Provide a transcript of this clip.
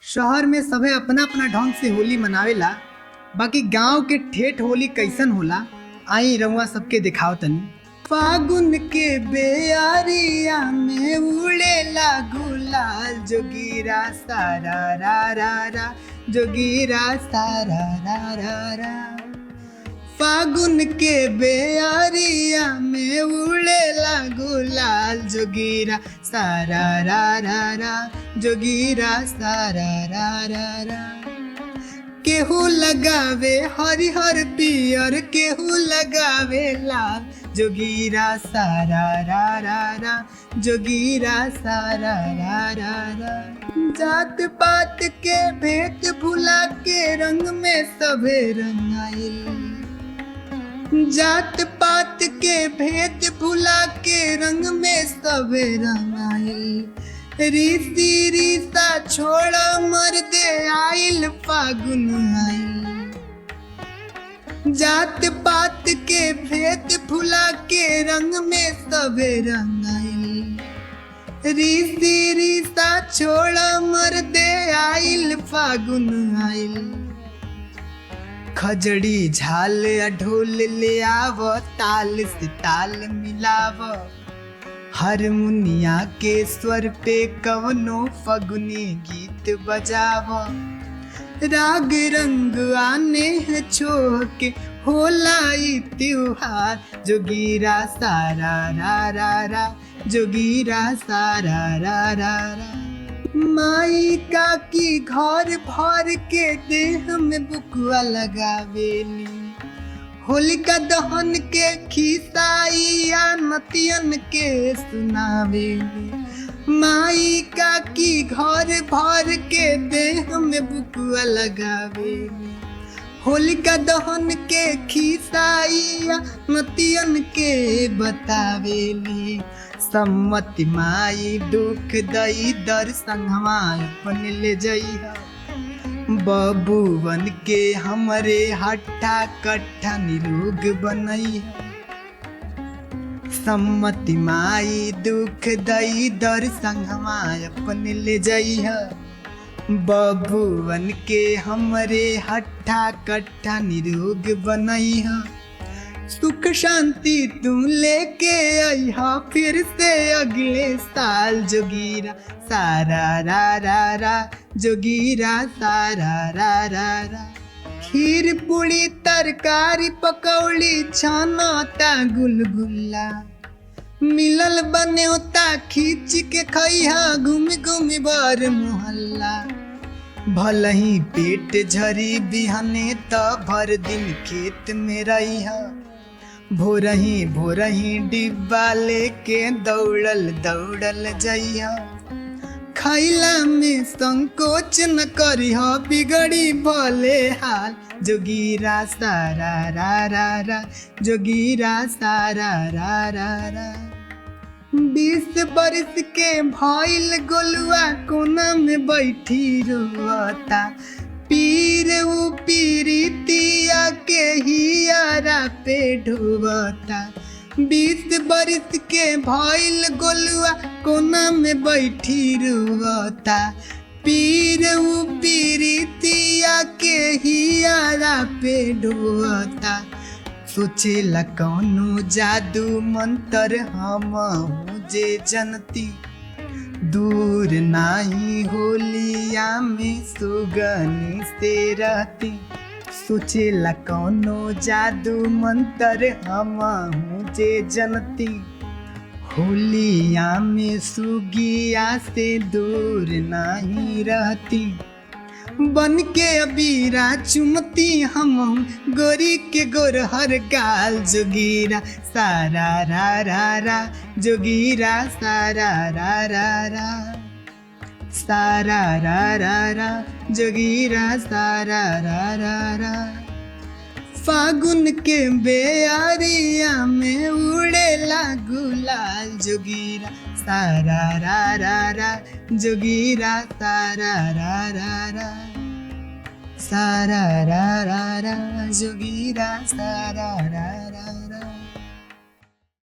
शहर में सभे अपना अपना ढंग से होली मनावेला। बाकी गांव के ठेठ होली कैसन होला आई रउआ सबके दिखाओ तनी। फागुन के बेयारिया में उड़ेला गुलाल, जोगीरा सारा रा रा रा, जोगीरा सारा रा रा रा। फागुन के बेयारिया में उड़ेला गुलाल, जोगीरा सारा रा रा रा, जोगीरा सारा रा रा रा। केहू लगावे हरिहर पियर, केहू लगावे लाल, जोगीरा सारा रा रा रा, जोगीरा सारा रा रा रा। जात पात के भेद भुला के रंग में सभे रंगाइल, जात पात के भेद भुला के रंग में सभे रंगाइल। रीति रीसा छोड़ा मर्दे आइल, फागुन आइल। जात पात के भेद भुला के रंग में सभे रंगाइल। रीति रीसा छोड़ा मर्दे आइल, फागुन आइल। खजड़ी झाल ढोल ले आव, ताल से ताल मिलाव। हारमोनिया के स्वर पे कवनो फगुनी गीत बजाव। राग रंग आने हैं छोह के होला ई त्योहार, जोगीरा सारा रा रा रा, जोगीरा सारा रा रा रा। माई काकी घर भर के देह में बुकुआ लगावेली, होलिका दहन के खिसाइया नतियन के सुनावेली। माई काकी घर भर के देह में बुकुआ लगावेली, होलिका दहन के खिसाइया नतियन के बतावेली। सम्मति माई दुख दई दर्शन हमाय अपन ले जइहा, बबुवन के हमरे हट्ठा कट्ठा निरोग बनैहा। सम्मति माई दुख दई दर्शन हमाय अपन ले जइहा, बबुवन के हमरे हट्ठा कट्ठा निरोग बनैहा। सुख शांति तू लेके आइहा फिर से अगले साल, जोगीरा सारा रा रा रा, जोगीरा सारा रा रा रा। खीर पूरी तरकारी पकौड़ी छानता गुलगुल्ला, मिलल बनेता खींच के खइहा घूम घूम बर मोहल्ला। भलही पेट झरी बिहने त भर दिन खेत में रहिहा, भोरही भोरही डिब्बा लेके दौड़ल दौड़ल जइहा। खैला में संकोच न करिहा बिगड़ी भले हाल, जोगीरा सारा रा रा रा, जोगीरा सारा रा रा रा। 20 बरस के भइल गोलुआ कोना में बैठी रोता, पीर उ पीरितिया के हियारा पे ढोबता। 20 बरस के भइल गोलुआ कोना में बैठी रोता, पीर उ पीरितिया के हियारा पे ढोबता। सोचेला कौनो जादू मंत्र हम जे जनती, दूर नाही होलिया में सुगनी से रहती। सोचेला कौनो जादू मंत्र हम जे जनती, होलिया में सुगिया से दूर नहीं रहती। बन के अबीरा चुमती हम गोरी के गोरहर गाल, जोगीरा सारा रा रा रा, जोगीरा सारा रा रा रा, सारा रा रा रा, जोगीरा सारा रा रा रा। फागुन के बेयारिया में उड़ेला गुलाल, जोगीरा सारा रा रा रा, जोगीरा सारा रा रा रा, सारा रा रा रा, जोगीरा सारा रा रा।